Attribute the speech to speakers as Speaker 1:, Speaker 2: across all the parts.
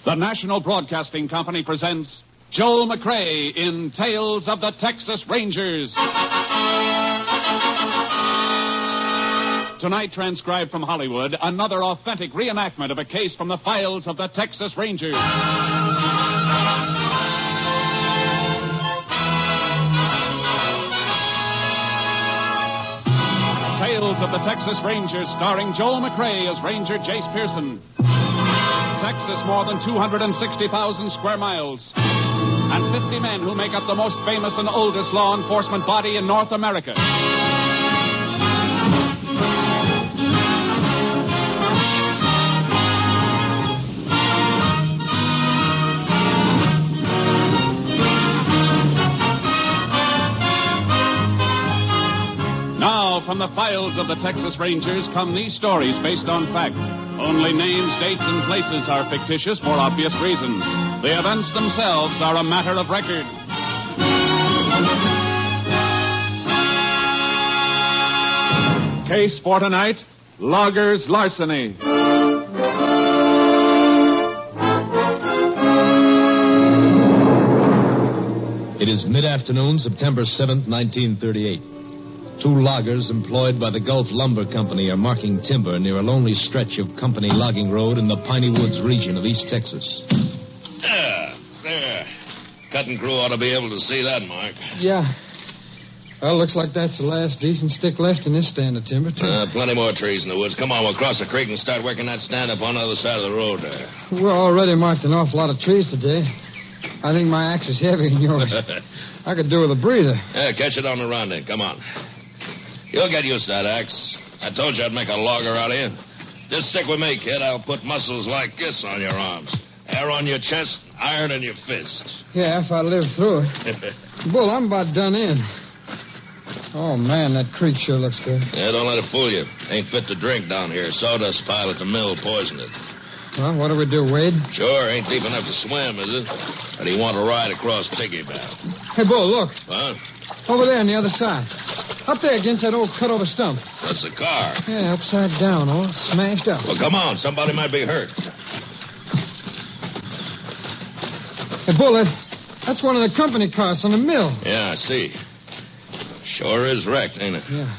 Speaker 1: The National Broadcasting Company presents Joel McCrea in Tales of the Texas Rangers. Tonight, transcribed from Hollywood, another authentic reenactment of a case from the files of the Texas Rangers. Tales of the Texas Rangers, starring Joel McCrea as Ranger Jace Pearson. Texas, more than 260,000 square miles. And 50 men who make up the most famous and oldest law enforcement body in North America. Now, from the files of the Texas Rangers come these stories based on fact. Only names, dates, and places are fictitious for obvious reasons. The events themselves are a matter of record. Case for tonight, Loggers' Larceny.
Speaker 2: It is mid-afternoon, September 7th, 1938. Two loggers employed by the Gulf Lumber Company are marking timber near a lonely stretch of company logging road in the Piney Woods region of East Texas.
Speaker 3: There. Cutting crew ought to be able to see that, Mark.
Speaker 4: Yeah. Well, looks like that's the last decent stick left in this stand of timber, too.
Speaker 3: Plenty more trees in the woods. Come on, we'll cross the creek and start working that stand up on the other side of the road there.
Speaker 4: We're already marked an awful lot of trees today. I think my axe is heavier than yours. I could do with a breather.
Speaker 3: Yeah, catch it on the run then. Come on. You'll get used to that axe. I told you I'd make a logger out of you. Just stick with me, kid. I'll put muscles like this on your arms. Hair on your chest, iron in your fists.
Speaker 4: Yeah, if I live through it. Bull, I'm about done in. Oh, man, that creek sure looks good.
Speaker 3: Yeah, don't let it fool you. Ain't fit to drink down here. Sawdust pile at the mill poisoned it.
Speaker 4: Well, what do we do, Wade?
Speaker 3: Sure, ain't deep enough to swim, is it? But he want to ride across piggyback.
Speaker 4: Hey, Bull, look.
Speaker 3: Huh?
Speaker 4: Over there on the other side. Up there against that old cut-over stump.
Speaker 3: That's the car.
Speaker 4: Yeah, upside down, all smashed up.
Speaker 3: Well, come on. Somebody might be hurt.
Speaker 4: Hey, Bull, that's one of the company cars on the mill.
Speaker 3: Yeah, I see. Sure is wrecked, ain't it?
Speaker 4: Yeah.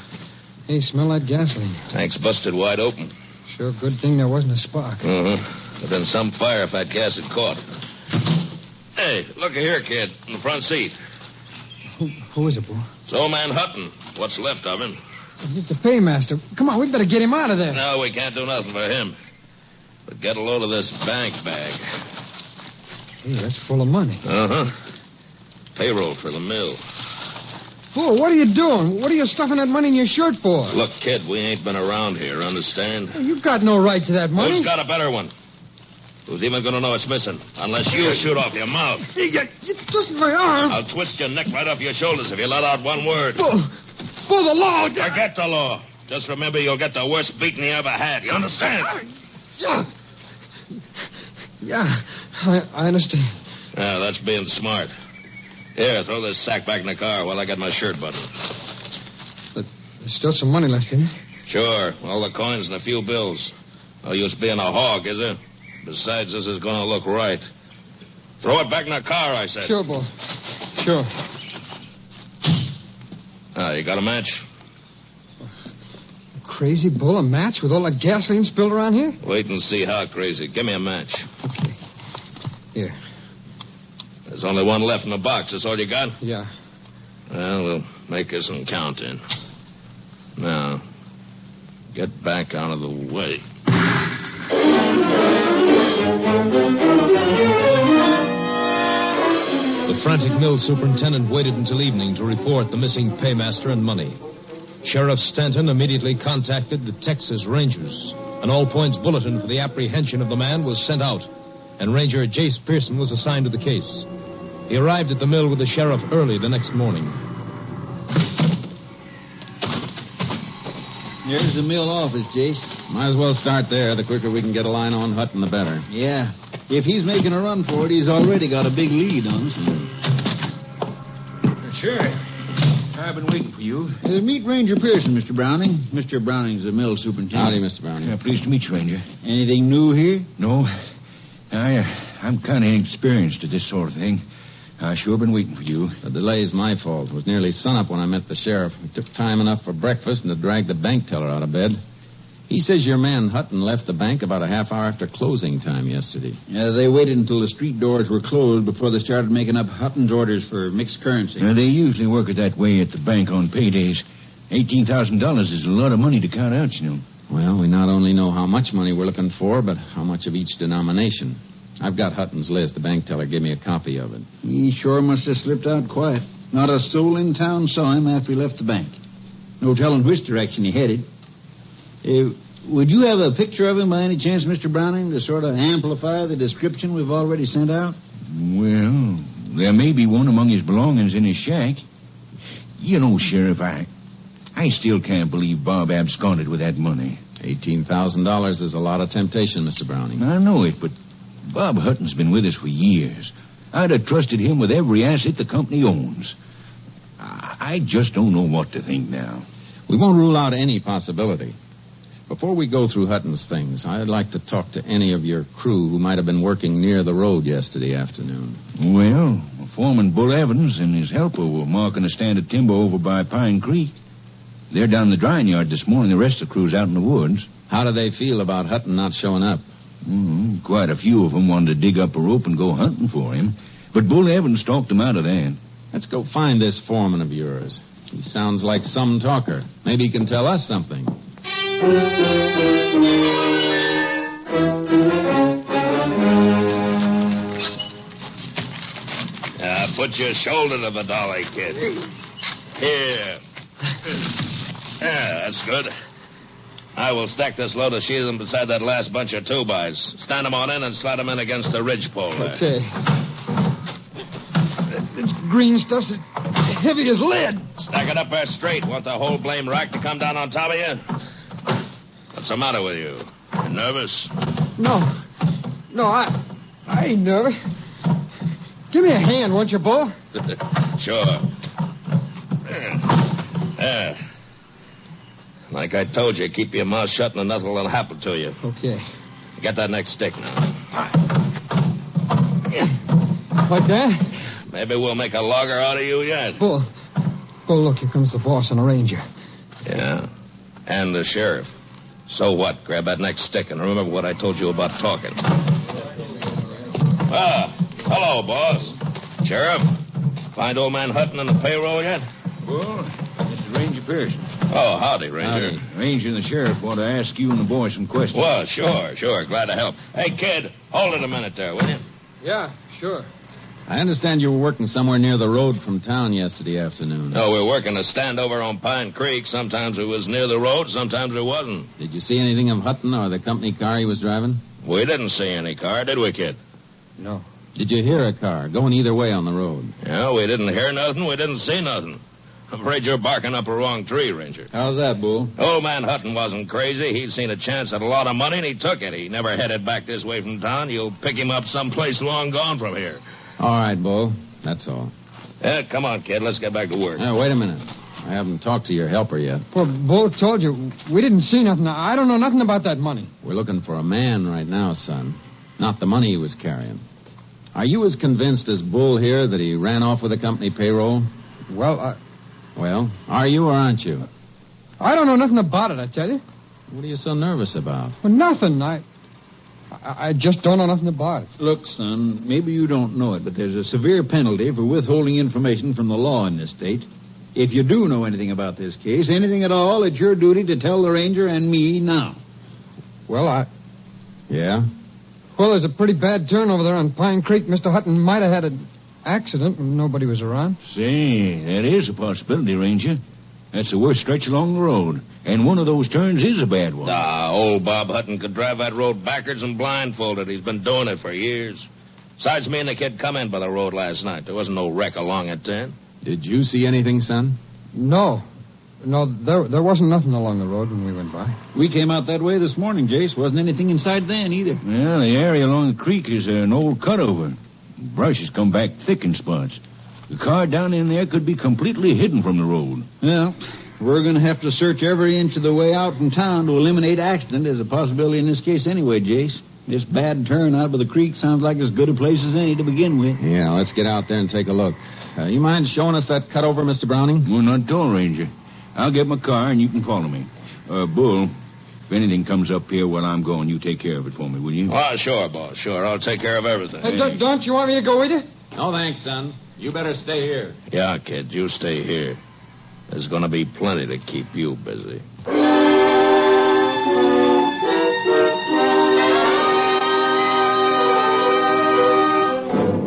Speaker 4: Hey, smell that gasoline.
Speaker 3: Tank's busted wide open.
Speaker 4: Sure good thing there wasn't a spark.
Speaker 3: There'd been some fire if that gas had caught. Hey, look here, kid, in the front seat.
Speaker 4: Who is it, Bull?
Speaker 3: It's old man Hutton. What's left of him.
Speaker 4: It's the paymaster. Come on, we better get him out of there.
Speaker 3: No, we can't do nothing for him. But get a load of this bank bag.
Speaker 4: Hey, that's full of money.
Speaker 3: Payroll for the mill.
Speaker 4: Bull, what are you doing? What are you stuffing that money in your shirt for?
Speaker 3: Look, kid, we ain't been around here, understand?
Speaker 4: Hey, you've got no right to that money.
Speaker 3: Who's got a better one? Who's even going to know it's missing? Unless you shoot off your mouth.
Speaker 4: You twist my arm.
Speaker 3: I'll twist your neck right off your shoulders if you let out one word.
Speaker 4: Bull, the law.
Speaker 3: Forget the law. Just remember you'll get the worst beating you ever had. You understand?
Speaker 4: Yeah, I understand.
Speaker 3: Yeah, that's being smart. Here, throw this sack back in the car while I get my shirt buttoned.
Speaker 4: But there's still some money left in it.
Speaker 3: Sure, all the coins and a few bills. No use being a hog, is there? Besides, this is going to look right. Throw it back in the car, I said.
Speaker 4: Sure, Bull. Sure.
Speaker 3: You got a match?
Speaker 4: Crazy Bull, a match with all that gasoline spilled around here?
Speaker 3: Wait and see how crazy. Give me a match.
Speaker 4: Okay. Here.
Speaker 3: There's only one left in the box. That's all you got?
Speaker 4: Yeah.
Speaker 3: Well, we'll make this some counting. Now, get back out of the way.
Speaker 2: The frantic mill superintendent waited until evening to report the missing paymaster and money. Sheriff Stanton immediately contacted the Texas Rangers. An all-points bulletin for the apprehension of the man was sent out, and Ranger Jace Pearson was assigned to the case. He arrived at the mill with the sheriff early the next morning.
Speaker 5: Here's the mill office, Jace.
Speaker 6: Might as well start there. The quicker we can get a line on Hutton, the better.
Speaker 5: Yeah. If he's making a run for it, he's already got a big lead on us.
Speaker 6: Sure. I've been waiting for you.
Speaker 5: Meet Ranger Pearson, Mr. Browning. Mr. Browning's the mill superintendent.
Speaker 6: Howdy, Mr. Browning.
Speaker 5: Pleased to meet you, Ranger. Anything new here?
Speaker 7: No. I'm kind of inexperienced at this sort of thing. I sure been waiting for you.
Speaker 6: The delay's my fault. It was nearly sunup when I met the sheriff. It took time enough for breakfast and to drag the bank teller out of bed. He says your man Hutton left the bank about a half hour after closing time yesterday.
Speaker 5: Yeah, they waited until the street doors were closed before they started making up Hutton's orders for mixed currency.
Speaker 7: They usually work it that way at the bank on paydays. $18,000 is a lot of money to count out, you know.
Speaker 6: Well, we not only know how much money we're looking for, but how much of each denomination. I've got Hutton's list. The bank teller gave me a copy of it.
Speaker 5: He sure must have slipped out quiet. Not a soul in town saw him after he left the bank. No telling which direction he headed. Would you have a picture of him by any chance, Mr. Browning, to sort of amplify the description we've already sent out?
Speaker 7: Well, there may be one among his belongings in his shack. You know, Sheriff, I still can't believe Bob absconded with that money.
Speaker 6: $18,000 is a lot of temptation, Mr. Browning.
Speaker 7: I know it, but Bob Hutton's been with us for years. I'd have trusted him with every asset the company owns. I just don't know what to think now.
Speaker 6: We won't rule out any possibility. Before we go through Hutton's things, I'd like to talk to any of your crew who might have been working near the road yesterday afternoon.
Speaker 7: Well, Foreman Bull Evans and his helper were marking a stand of timber over by Pine Creek. They're down in the drying yard this morning. The rest of the crew's out in the woods.
Speaker 6: How do they feel about Hutton not showing up?
Speaker 7: Quite a few of them wanted to dig up a rope and go hunting for him. But Bull Evans talked them out of that.
Speaker 6: Let's go find this foreman of yours. He sounds like some talker. Maybe he can tell us something.
Speaker 3: Put your shoulder to the dolly, kid. Here. Yeah, that's good. I will stack this load of sheathing beside that last bunch of 2-bys. Stand them on in and slide them in against the ridgepole there.
Speaker 4: Okay. This green stuff's as heavy as lead.
Speaker 3: Stack it up there straight. Want the whole blame rack to come down on top of you? What's the matter with you? You nervous?
Speaker 4: No, I ain't nervous. Give me a hand, won't you, Bull?
Speaker 3: Sure. There. Like I told you, keep your mouth shut and nothing will happen to you.
Speaker 4: Okay.
Speaker 3: Get that next stick now.
Speaker 4: Like that?
Speaker 3: Maybe we'll make a logger out of you yet.
Speaker 4: Bull, look, here comes the boss and a ranger.
Speaker 3: Yeah, and the sheriff. So what? Grab that next stick and remember what I told you about talking. Hello, boss. Sheriff, find old man Hutton on the payroll yet?
Speaker 7: Well, this is Ranger Pearson.
Speaker 3: Oh, howdy, Ranger.
Speaker 7: Ranger and the sheriff want to ask you and the boys some questions.
Speaker 3: Well, sure. Glad to help. Hey, kid, hold it a minute there, will you?
Speaker 4: Yeah, sure.
Speaker 6: I understand you were working somewhere near the road from town yesterday afternoon.
Speaker 3: No, we're working a stand over on Pine Creek. Sometimes it was near the road, sometimes it wasn't.
Speaker 6: Did you see anything of Hutton or the company car he was driving?
Speaker 3: We didn't see any car, did we, kid?
Speaker 4: No.
Speaker 6: Did you hear a car going either way on the road?
Speaker 3: Yeah, we didn't hear nothing. We didn't see nothing. I'm afraid you're barking up a wrong tree, Ranger.
Speaker 6: How's that, Bull?
Speaker 3: Old man Hutton wasn't crazy. He'd seen a chance at a lot of money, and he took it. He never headed back this way from town. You'll pick him up someplace long gone from here.
Speaker 6: All right, Bull. That's all.
Speaker 3: Yeah, come on, kid. Let's get back to work.
Speaker 6: Now, wait a minute. I haven't talked to your helper yet.
Speaker 4: Well, Bull told you. We didn't see nothing. I don't know nothing about that money.
Speaker 6: We're looking for a man right now, son. Not the money he was carrying. Are you as convinced as Bull here that he ran off with the company payroll?
Speaker 4: Well,
Speaker 6: are you or aren't you?
Speaker 4: I don't know nothing about it, I tell you.
Speaker 6: What are you so nervous about?
Speaker 4: Well, nothing. I just don't know nothing about it.
Speaker 5: Look, son, maybe you don't know it, but there's a severe penalty for withholding information from the law in this state. If you do know anything about this case, anything at all, it's your duty to tell the ranger and me now.
Speaker 4: Well,
Speaker 6: Yeah?
Speaker 4: Well, there's a pretty bad turn over there on Pine Creek. Mr. Hutton might have had an accident when nobody was around.
Speaker 7: Say, that is a possibility, Ranger. That's the worst stretch along the road. And one of those turns is a bad one.
Speaker 3: Old Bob Hutton could drive that road backwards and blindfolded. He's been doing it for years. Besides, me and the kid come in by the road last night. There wasn't no wreck along it then.
Speaker 6: Did you see anything, son?
Speaker 4: No, there wasn't nothing along the road when we went by.
Speaker 5: We came out that way this morning, Jace. Wasn't anything inside then either.
Speaker 7: Well, the area along the creek is an old cutover. Brush has come back thick in spots. The car down in there could be completely hidden from the road.
Speaker 5: Well, we're going to have to search every inch of the way out from town to eliminate accident as a possibility in this case anyway, Jace. This bad turn out by the creek sounds like as good a place as any to begin with.
Speaker 6: Yeah, let's get out there and take a look. You mind showing us that cutover, Mr. Browning?
Speaker 7: Well, not at all, Ranger. I'll get my car and you can follow me. Bull, if anything comes up here while I'm going, you take care of it for me, will you?
Speaker 3: Oh, sure, boss, sure. I'll take care of everything.
Speaker 4: Don't you want me to go with you?
Speaker 6: No, thanks, son. You better stay here.
Speaker 3: Yeah, kid, you stay here. There's going to be plenty to keep you busy.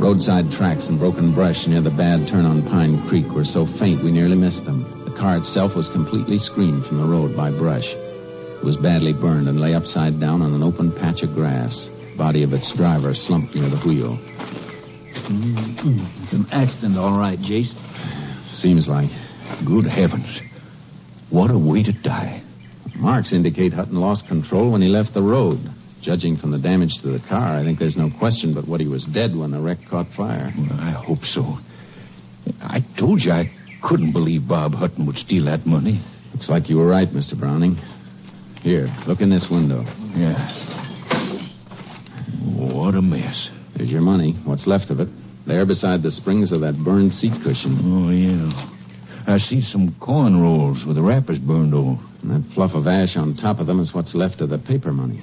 Speaker 6: Roadside tracks and broken brush near the bad turn on Pine Creek were so faint we nearly missed them. The car itself was completely screened from the road by brush. It was badly burned and lay upside down on an open patch of grass. The body of its driver slumped near the wheel.
Speaker 5: It's an accident, all right, Jace.
Speaker 6: Seems like.
Speaker 7: Good heavens. What a way to die.
Speaker 6: Marks indicate Hutton lost control when he left the road. Judging from the damage to the car, I think there's no question but what he was dead when the wreck caught fire.
Speaker 7: Well, I hope so. I told you I couldn't believe Bob Hutton would steal that money.
Speaker 6: Looks like you were right, Mr. Browning. Here, look in this window.
Speaker 7: Yeah. What a mess.
Speaker 6: There's your money, what's left of it. There beside the springs of that burned seat cushion.
Speaker 7: Oh, yeah. I see some corn rolls with the wrappers burned off.
Speaker 6: And that fluff of ash on top of them is what's left of the paper money.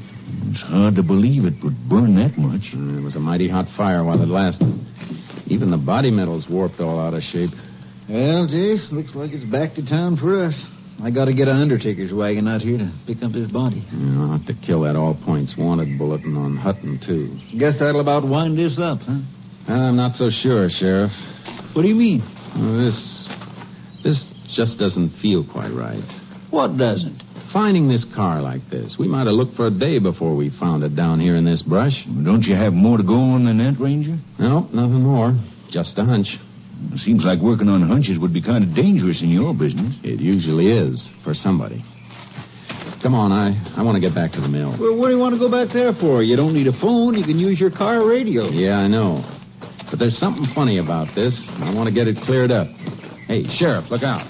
Speaker 7: It's hard to believe it would burn that much.
Speaker 6: It was a mighty hot fire while it lasted. Even the body metal's warped all out of shape.
Speaker 5: Well, Jace, looks like it's back to town for us. I got to get an undertaker's wagon out here to pick up his body.
Speaker 6: I'll have to kill that all-points wanted bulletin on Hutton, too.
Speaker 5: Guess that'll about wind this up, huh?
Speaker 6: I'm not so sure, Sheriff.
Speaker 5: What do you mean?
Speaker 6: This just doesn't feel quite right.
Speaker 5: What doesn't?
Speaker 6: Finding this car like this. We might have looked for a day before we found it down here in this brush.
Speaker 7: Don't you have more to go on than that, Ranger?
Speaker 6: No, nothing more. Just a hunch.
Speaker 7: It seems like working on hunches would be kind of dangerous in your business.
Speaker 6: It usually is, for somebody. Come on, I want to get back to the mill.
Speaker 5: Well, what do you want to go back there for? You don't need a phone. You can use your car radio.
Speaker 6: Yeah, I know. But there's something funny about this. I want to get it cleared up. Hey, Sheriff, look out.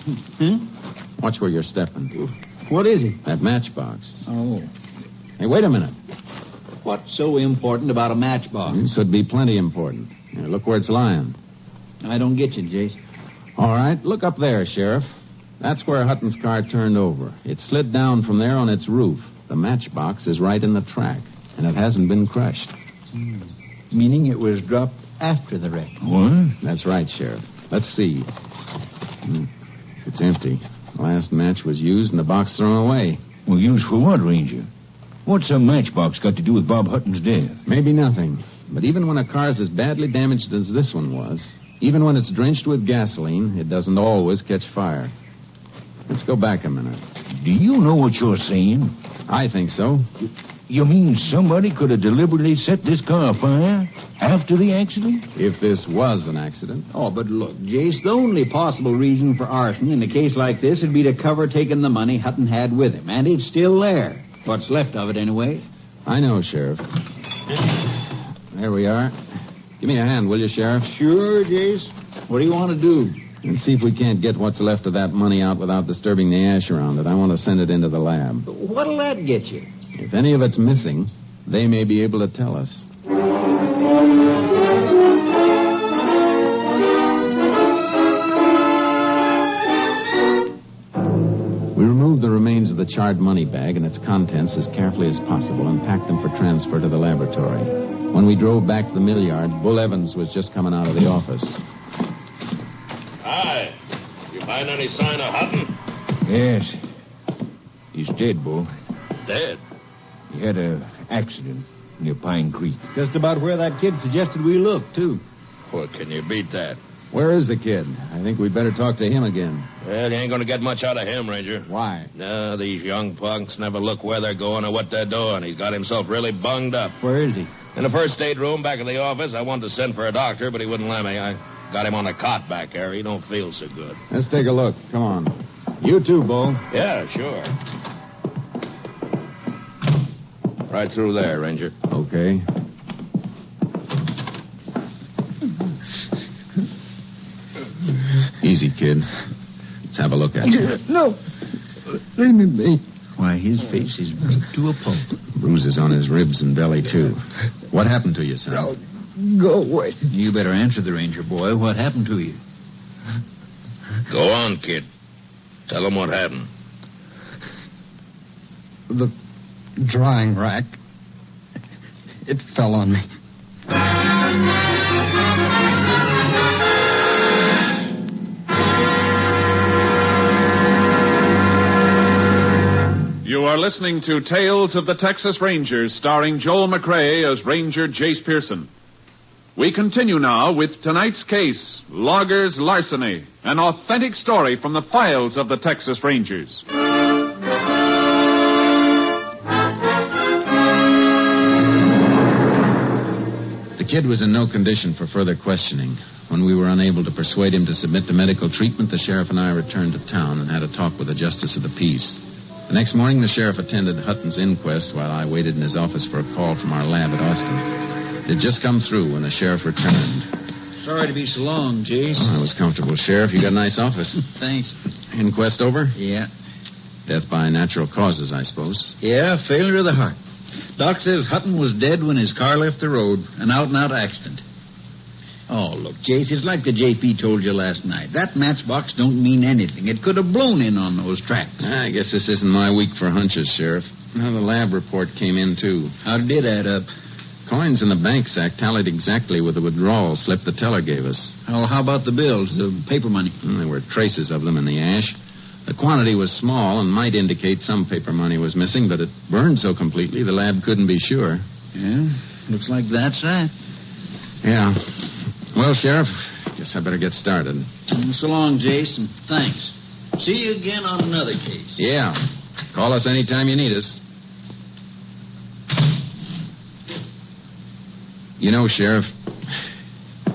Speaker 6: Watch where you're stepping.
Speaker 5: What is it?
Speaker 6: That matchbox.
Speaker 5: Oh.
Speaker 6: Hey, wait a minute.
Speaker 5: What's so important about a matchbox?
Speaker 6: It could be plenty important. Here, look where it's lying.
Speaker 5: I don't get you, Jace.
Speaker 6: All right, look up there, Sheriff. That's where Hutton's car turned over. It slid down from there on its roof. The matchbox is right in the track, and it hasn't been crushed.
Speaker 5: Meaning it was dropped after the wreck.
Speaker 7: What?
Speaker 6: That's right, Sheriff. Let's see. It's empty. The last match was used and the box thrown away.
Speaker 7: Well, used for what, Ranger? What's a matchbox got to do with Bob Hutton's death?
Speaker 6: Maybe nothing. But even when a car's as badly damaged as this one was, even when it's drenched with gasoline, it doesn't always catch fire. Let's go back a minute.
Speaker 7: Do you know what you're saying?
Speaker 6: I think so.
Speaker 7: You mean somebody could have deliberately set this car afire after the accident?
Speaker 6: If this was an accident.
Speaker 5: Oh, but look, Jace, the only possible reason for arson in a case like this would be to cover taking the money Hutton had with him. And it's still there. What's left of it, anyway.
Speaker 6: I know, Sheriff. There we are. Give me a hand, will you, Sheriff?
Speaker 5: Sure, Jace. What do you want to do?
Speaker 6: And see if we can't get what's left of that money out without disturbing the ash around it. I want to send it into the lab.
Speaker 5: What'll that get you?
Speaker 6: If any of it's missing, they may be able to tell us. We removed the remains of the charred money bag and its contents as carefully as possible and packed them for transfer to the laboratory. When we drove back to the mill yard, Bull Evans was just coming out of the office.
Speaker 3: Hi. You find any sign of Hutton?
Speaker 7: Yes. He's dead, Bull.
Speaker 3: Dead.
Speaker 7: He had an accident near Pine Creek.
Speaker 5: Just about where that kid suggested we look, too.
Speaker 3: Well, can you beat that?
Speaker 6: Where is the kid? I think we'd better talk to him again.
Speaker 3: Well, you ain't going to get much out of him, Ranger.
Speaker 6: Why?
Speaker 3: No, these young punks never look where they're going or what they're doing. He's got himself really bunged up.
Speaker 5: Where is he?
Speaker 3: In the first aid room back in the office. I wanted to send for a doctor, but he wouldn't let me. I got him on a cot back there. He don't feel so good.
Speaker 6: Let's take a look. Come on. You too, Bull.
Speaker 3: Yeah, sure. Right through there, Ranger.
Speaker 6: Okay. Easy, kid. Let's have a look at you.
Speaker 5: No. Leave me be. Why, his face is beat to a pulp.
Speaker 6: Bruises on his ribs and belly, too. What happened to you, son?
Speaker 4: No, go away.
Speaker 5: You better answer the ranger boy. What happened to you?
Speaker 3: Go on, kid. Tell him what happened.
Speaker 4: The drying rack. It fell on me.
Speaker 1: You are listening to Tales of the Texas Rangers, starring Joel McCrea as Ranger Jace Pearson. We continue now with tonight's case, Loggers' Larceny, an authentic story from the files of the Texas Rangers.
Speaker 6: The kid was in no condition for further questioning. When we were unable to persuade him to submit to medical treatment, the sheriff and I returned to town and had a talk with the justice of the peace. The next morning, the sheriff attended Hutton's inquest while I waited in his office for a call from our lab at Austin. It had just come through when the sheriff returned.
Speaker 5: Sorry to be so long, Jace.
Speaker 6: Oh, I was comfortable, Sheriff. You got a nice office.
Speaker 5: Thanks.
Speaker 6: Inquest over?
Speaker 5: Yeah.
Speaker 6: Death by natural causes, I suppose.
Speaker 5: Yeah, failure of the heart. Doc says Hutton was dead when his car left the road. An out-and-out accident. Oh, look, Jace, it's like the JP told you last night. That matchbox don't mean anything. It could have blown in on those tracks.
Speaker 6: I guess this isn't my week for hunches, Sheriff. Well, the lab report came in, too.
Speaker 5: How did it add up?
Speaker 6: Coins in the bank sack tallied exactly with the withdrawal slip the teller gave us.
Speaker 5: Oh, how about the bills, the paper money?
Speaker 6: There were traces of them in the ash. The quantity was small and might indicate some paper money was missing, but it burned so completely the lab couldn't be sure.
Speaker 5: Yeah, looks like that's right.
Speaker 6: Yeah. Well, Sheriff, guess I better get started.
Speaker 5: So long, Jason. Thanks. See you again on another case.
Speaker 6: Yeah. Call us anytime you need us. You know, Sheriff,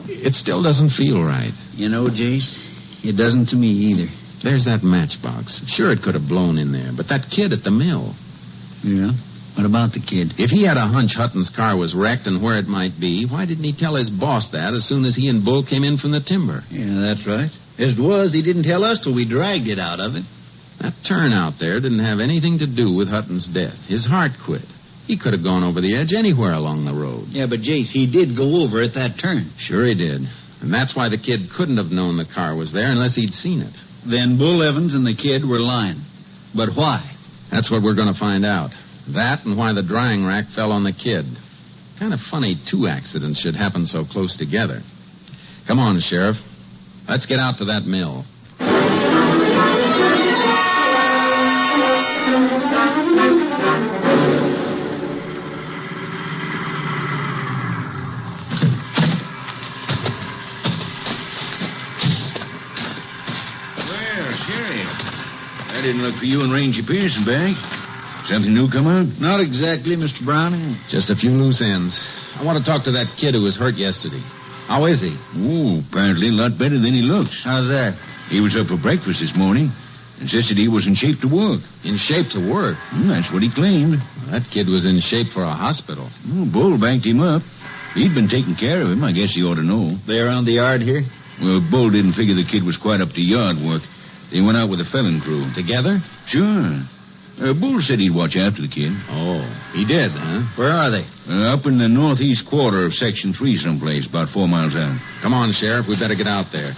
Speaker 6: it still doesn't feel right.
Speaker 5: You know, Jace, it doesn't to me either.
Speaker 6: There's that matchbox. Sure, it could have blown in there, but that kid at the mill.
Speaker 5: Yeah? What about the kid?
Speaker 6: If he had a hunch Hutton's car was wrecked and where it might be, why didn't he tell his boss that as soon as he and Bull came in from the timber?
Speaker 5: Yeah, that's right. As it was, he didn't tell us till we dragged it out of it.
Speaker 6: That turn out there didn't have anything to do with Hutton's death. His heart quit. He could have gone over the edge anywhere along the road.
Speaker 5: Yeah, but, Jace, he did go over at that turn.
Speaker 6: Sure he did. And that's why the kid couldn't have known the car was there unless he'd seen it.
Speaker 5: Then Bull Evans and the kid were lying. But why?
Speaker 6: That's what we're going to find out. That and why the drying rack fell on the kid. Kind of funny two accidents should happen so close together. Come on, Sheriff. Let's get out to that mill.
Speaker 7: I didn't look for you and Ranger Pearson back. Something new come out?
Speaker 5: Not exactly, Mr. Browning.
Speaker 6: Just a few loose ends. I want to talk to that kid who was hurt yesterday. How is he?
Speaker 7: Oh, apparently a lot better than he looks.
Speaker 5: How's that?
Speaker 7: He was up for breakfast this morning. Insisted he was in shape to work.
Speaker 6: In shape to work?
Speaker 7: That's what he claimed.
Speaker 6: Well, that kid was in shape for a hospital.
Speaker 7: Oh, Bull banked him up. He'd been taking care of him. I guess he ought to know.
Speaker 5: They around the yard here?
Speaker 7: Well, Bull didn't figure the kid was quite up to yard work. They went out with a felon crew.
Speaker 6: Together?
Speaker 7: Sure. Bull said he'd watch after the kid.
Speaker 6: Oh, he did, huh?
Speaker 5: Where are they?
Speaker 7: Up in the northeast quarter of Section 3 someplace, about 4 miles out.
Speaker 6: Come on, Sheriff. We better get out there.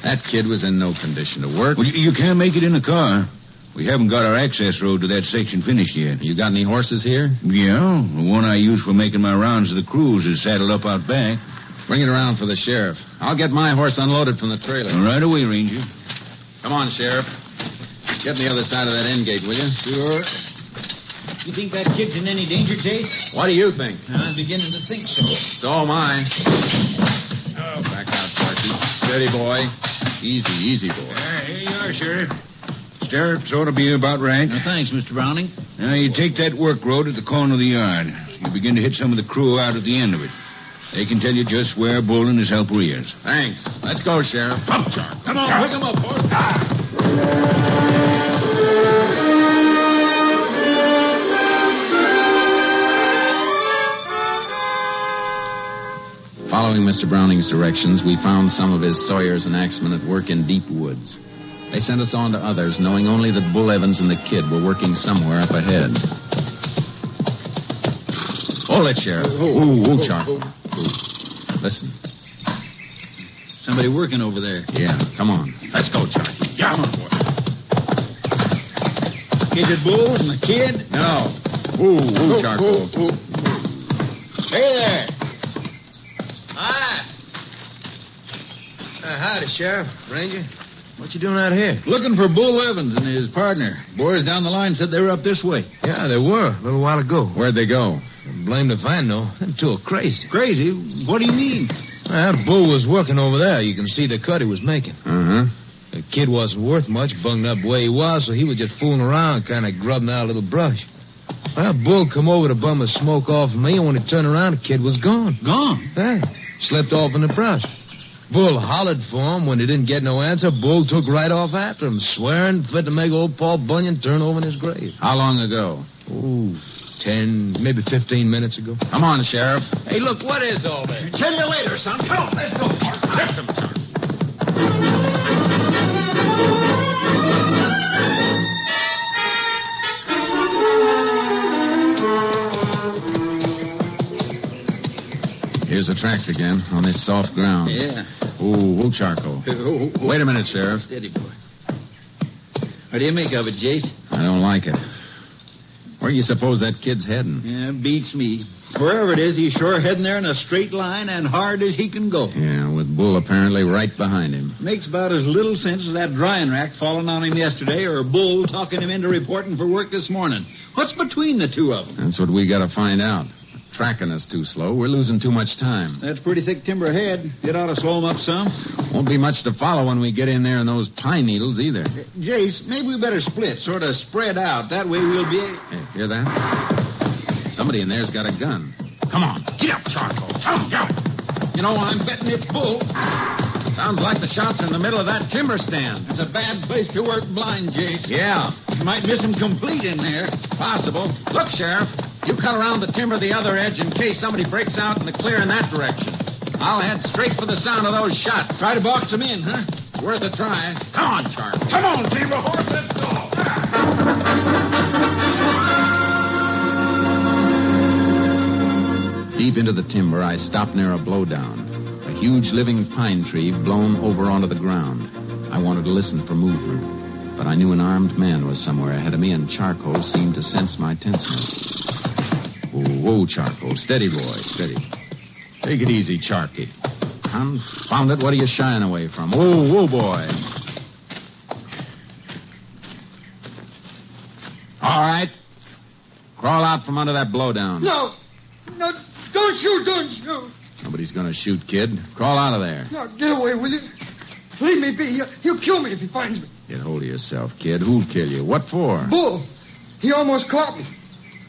Speaker 6: That kid was in no condition to work.
Speaker 7: Well, you can't make it in a car. We haven't got our access road to that section finished yet.
Speaker 6: You got any horses here?
Speaker 7: Yeah. The one I use for making my rounds of the cruise is saddled up out back.
Speaker 6: Bring it around for the sheriff. I'll get my horse unloaded from the trailer.
Speaker 7: Right away, Ranger.
Speaker 6: Come on, Sheriff. Get on the other side of that end gate, will you?
Speaker 5: Sure. You think that kid's in any danger, Jace?
Speaker 6: What do you think?
Speaker 5: I'm beginning to think so.
Speaker 6: So am I. Oh, back out, Clarky. Steady, boy. Easy, easy, boy.
Speaker 7: Here you are, Sheriff. Stirrups ought to be about right.
Speaker 5: Thanks, Mr. Browning.
Speaker 7: Now, you take that work road at the corner of the yard. You begin to hit some of the crew out at the end of it. They can tell you just where Bull and his helper is.
Speaker 6: Thanks. Let's go, Sheriff.
Speaker 7: Up, Charlie.
Speaker 6: Come on, pick him up, boys. Following Mr. Browning's directions, we found some of his sawyers and axemen at work in deep woods. They sent us on to others, knowing only that Bull Evans and the kid were working somewhere up ahead. Hold it, Sheriff. Ooh, Charcoal. Listen.
Speaker 5: Somebody working over there.
Speaker 6: Yeah, come on. Let's go, Charlie.
Speaker 5: Yeah. Come on, boy. Is it Bull and the kid?
Speaker 6: No. Ooh, Charcoal.
Speaker 5: Hey there.
Speaker 4: Hi. Howdy, Sheriff. Ranger. What you doing out here?
Speaker 5: Looking for Bull Evans and his partner. Boys down the line said they were up this way.
Speaker 4: Yeah, they were a little while ago.
Speaker 6: Where'd they go?
Speaker 4: Blamed if I know. Them two are crazy.
Speaker 5: Crazy? What do you mean?
Speaker 4: That Bull was working over there. You can see the cut he was making.
Speaker 6: Uh-huh.
Speaker 4: The kid wasn't worth much, bunged up the way he was, so he was just fooling around, kind of grubbing out a little brush. Well, Bull come over to bum the smoke off of me, and when he turned around, the kid was gone.
Speaker 5: Gone?
Speaker 4: Yeah, slipped off in the brush. Bull hollered for him. When he didn't get no answer, Bull took right off after him, swearing fit to make old Paul Bunyan turn over in his grave.
Speaker 6: How long ago?
Speaker 4: 10, maybe 15 minutes ago.
Speaker 6: Come on, Sheriff.
Speaker 4: Hey, look, what is all that?
Speaker 5: Tell you later, son. Come on, let's go. Lift him, son.
Speaker 6: Here's the tracks again, on this soft ground.
Speaker 5: Yeah.
Speaker 6: Ooh, Charcoal. Wait a minute, Sheriff.
Speaker 5: Steady, boy. What do you make of it, Jace?
Speaker 6: I don't like it. Where do you suppose that kid's heading?
Speaker 5: Yeah, beats me. Wherever it is, he's sure heading there in a straight line and hard as he can go.
Speaker 6: Yeah, with Bull apparently right behind him.
Speaker 5: Makes about as little sense as that drying rack falling on him yesterday or Bull talking him into reporting for work this morning. What's between the two of them?
Speaker 6: That's what we got to find out. Tracking us too slow. We're losing too much time.
Speaker 5: That's pretty thick timber ahead. It ought to slow him up some.
Speaker 6: Won't be much to follow when we get in there in those pine needles either.
Speaker 5: Jace, maybe we better split, sort of spread out. That way we'll be...
Speaker 6: Hey, hear that? Somebody in there's got a gun. Come on. Get up, Charcoal. Jump.
Speaker 5: You know, I'm betting it's Bull.
Speaker 6: Sounds like the shots in the middle of that timber stand.
Speaker 5: It's a bad place to work blind, Jace.
Speaker 6: Yeah.
Speaker 5: You might miss him complete in there.
Speaker 6: Possible. Look, Sheriff. You cut around the timber the other edge in case somebody breaks out in the clear in that direction. I'll head straight for the sound of those shots.
Speaker 5: Try to box him in, huh?
Speaker 6: Worth a try. Come on, Charlie.
Speaker 5: Come on, Timber Horse, let's go.
Speaker 6: Deep into the timber, I stopped near a blowdown. A huge living pine tree blown over onto the ground. I wanted to listen for movement, but I knew an armed man was somewhere ahead of me, and Charcoal seemed to sense my tenseness. Whoa, Charcoal. Steady, boy, steady. Take it easy, Charky. Confound it, what are you shying away from? Whoa, boy. All right. Crawl out from under that blowdown.
Speaker 4: No, don't shoot.
Speaker 6: Nobody's going to shoot, kid. Crawl out of there.
Speaker 4: No, get away, will you? Leave me be. He'll kill me if he finds me.
Speaker 6: Get hold of yourself, kid. Who'll kill you? What for?
Speaker 4: Bull. He almost caught me.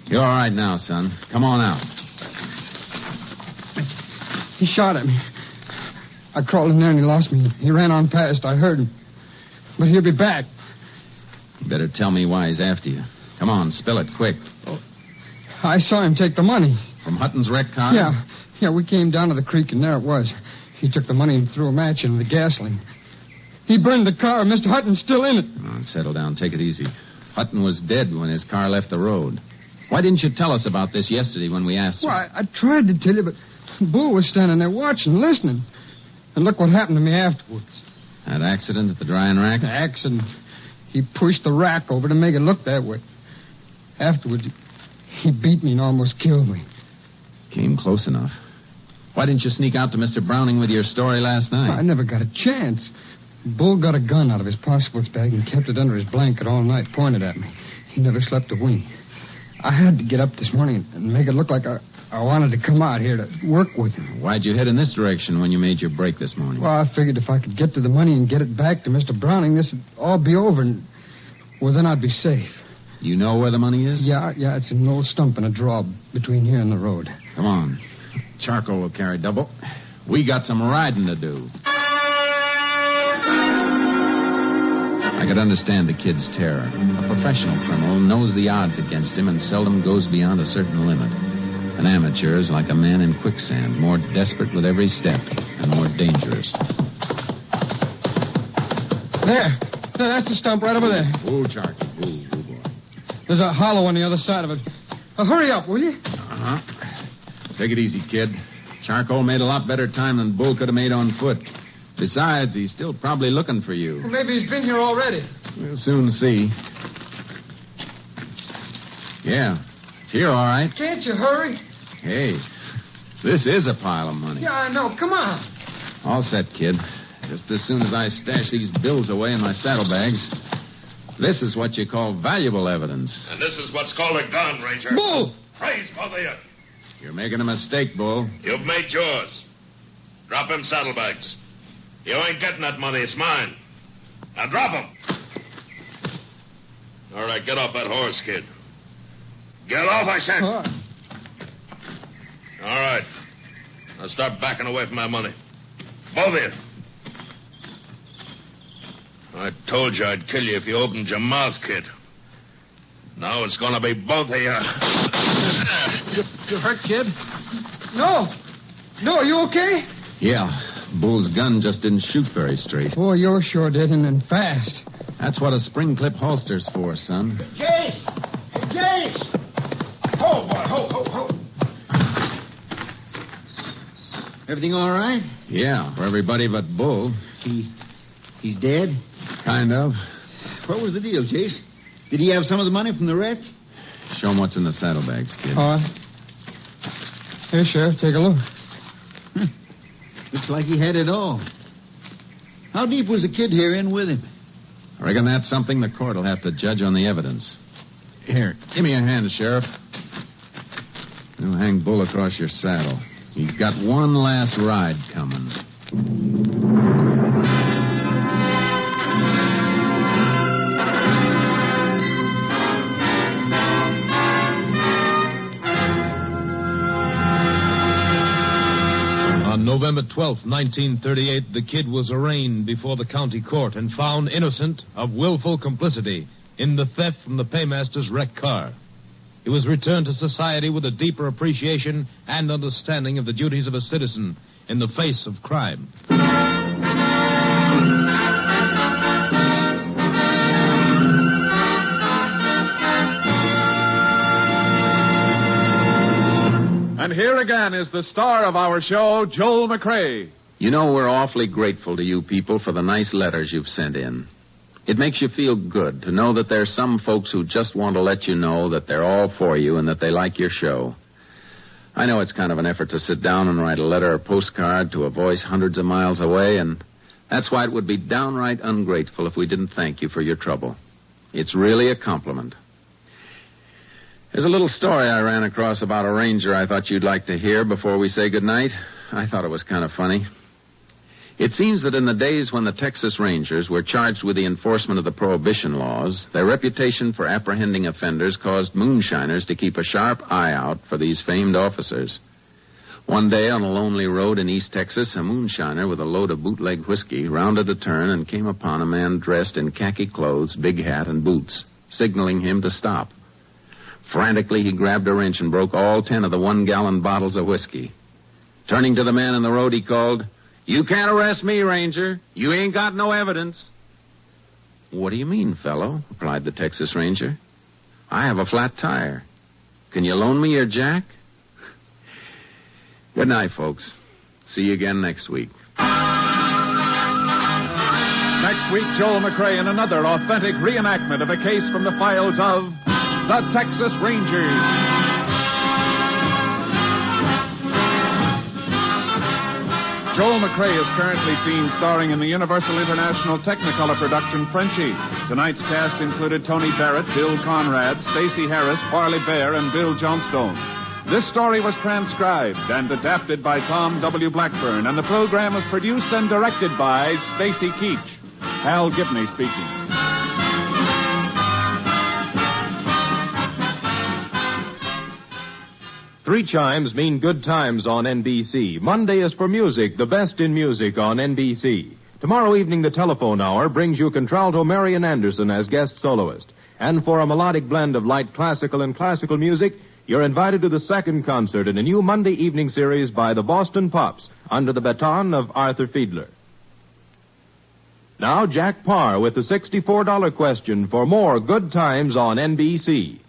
Speaker 6: You're all right now, son. Come on out.
Speaker 4: He shot at me. I crawled in there and he lost me. He ran on past. I heard him. But he'll be back.
Speaker 6: You better tell me why he's after you. Come on, spill it quick.
Speaker 4: Oh, I saw him take the money.
Speaker 6: From Hutton's wrecked car?
Speaker 4: Yeah, we came down to the creek and there it was. He took the money and threw a match into the gasoline. He burned the car. Mr. Hutton's still in it.
Speaker 6: Come on, settle down. Take it easy. Hutton was dead when his car left the road. Why didn't you tell us about this yesterday when we asked you?
Speaker 4: Well, I tried to tell you, but Bull was standing there watching, listening. And look what happened to me afterwards.
Speaker 6: That accident at the drying rack?
Speaker 4: The accident. He pushed the rack over to make it look that way. Afterwards, he beat me and almost killed me.
Speaker 6: Came close enough. Why didn't you sneak out to Mr. Browning with your story last night?
Speaker 4: I never got a chance. Bull got a gun out of his possibles bag and kept it under his blanket all night, pointed at me. He never slept a wink. I had to get up this morning and make it look like I wanted to come out here to work with him.
Speaker 6: Why'd you head in this direction when you made your break this morning?
Speaker 4: Well, I figured if I could get to the money and get it back to Mr. Browning, this would all be over, and, well, then I'd be safe.
Speaker 6: You know where the money is?
Speaker 4: Yeah, it's in an old stump in a draw between here and the road.
Speaker 6: Come on. Charcoal will carry double. We got some riding to do. I could understand the kid's terror. A professional criminal knows the odds against him and seldom goes beyond a certain limit. An amateur is like a man in quicksand, more desperate with every step and more dangerous.
Speaker 4: There, that's the stump right over there.
Speaker 6: Oh, Charky. Oh, boy.
Speaker 4: There's a hollow on the other side of it. Hurry up, will you?
Speaker 6: Uh-huh.
Speaker 8: Take it easy, kid. Charcoal made a lot better time than Bull could have made on foot. Besides, he's still probably looking for you.
Speaker 4: Well, maybe he's been here already.
Speaker 8: We'll soon see. Yeah, it's here, all right.
Speaker 4: Can't you hurry?
Speaker 8: Hey, this is a pile of money.
Speaker 4: Yeah, I know. Come on.
Speaker 8: All set, kid. Just as soon as I stash these bills away in my saddlebags. This is what you call valuable evidence.
Speaker 3: And this is what's called a gun, Ranger.
Speaker 4: Bull!
Speaker 3: Praise both of you.
Speaker 8: You're making a mistake, Bull.
Speaker 3: You've made yours. Drop them saddlebags. You ain't getting that money. It's mine. Now drop them. All right, get off that horse, kid. Get off, I said. All right. Now start backing away from my money. Both of you. I told you I'd kill you if you opened your mouth, kid. Now it's going to be both of you.
Speaker 4: You hurt, kid? No. No, you okay?
Speaker 8: Yeah. Bull's gun just didn't shoot very straight.
Speaker 4: Oh, you sure did, and fast.
Speaker 8: That's what a spring clip holster's for, son.
Speaker 5: Jace! Jace! Ho, boy, ho. Everything all right?
Speaker 8: Yeah, for everybody but Bull.
Speaker 5: He's dead?
Speaker 8: Kind of.
Speaker 5: What was the deal, Chase? Did he have some of the money from the wreck?
Speaker 8: Show him what's in the saddlebags, kid.
Speaker 4: All right. Here, Sheriff, take a look.
Speaker 5: Looks like he had it all. How deep was the kid here in with him?
Speaker 8: I reckon that's something the court will have to judge on the evidence. Here, give me a hand, Sheriff. You'll hang Bull across your saddle. He's got one last ride coming.
Speaker 2: On November 12th, 1938, the kid was arraigned before the county court and found innocent of willful complicity in the theft from the paymaster's wrecked car. He was returned to society with a deeper appreciation and understanding of the duties of a citizen in the face of crime.
Speaker 1: And here again is the star of our show, Joel McCrea.
Speaker 6: You know, we're awfully grateful to you people for the nice letters you've sent in. It makes you feel good to know that there's some folks who just want to let you know that they're all for you and that they like your show. I know it's kind of an effort to sit down and write a letter or postcard to a voice hundreds of miles away, and that's why it would be downright ungrateful if we didn't thank you for your trouble. It's really a compliment. There's a little story I ran across about a ranger I thought you'd like to hear before we say goodnight. I thought it was kind of funny. It seems that in the days when the Texas Rangers were charged with the enforcement of the prohibition laws, their reputation for apprehending offenders caused moonshiners to keep a sharp eye out for these famed officers. One day on a lonely road in East Texas, a moonshiner with a load of bootleg whiskey rounded a turn and came upon a man dressed in khaki clothes, big hat, and boots, signaling him to stop. Frantically, he grabbed a wrench and broke all 10 of the 1-gallon bottles of whiskey. Turning to the man in the road, he called, "You can't arrest me, Ranger. You ain't got no evidence." "What do you mean, fellow?" replied the Texas Ranger. "I have a flat tire. Can you loan me your jack?" Good night, folks. See you again next week.
Speaker 1: Next week, Joel McCrea in another authentic reenactment of a case from the files of the Texas Rangers. Joel McCrea is currently seen starring in the Universal International Technicolor production Frenchie. Tonight's cast included Tony Barrett, Bill Conrad, Stacey Harris, Farley Bear, and Bill Johnstone. This story was transcribed and adapted by Tom W. Blackburn, and the program was produced and directed by Stacy Keach. Hal Gibney speaking.
Speaker 9: Three chimes mean good times on NBC. Monday is for music, the best in music on NBC. Tomorrow evening, the telephone hour brings you contralto Marian Anderson as guest soloist. And for a melodic blend of light classical and classical music, you're invited to the second concert in a new Monday evening series by the Boston Pops under the baton of Arthur Fiedler. Now, Jack Parr with the $64 question for more good times on NBC.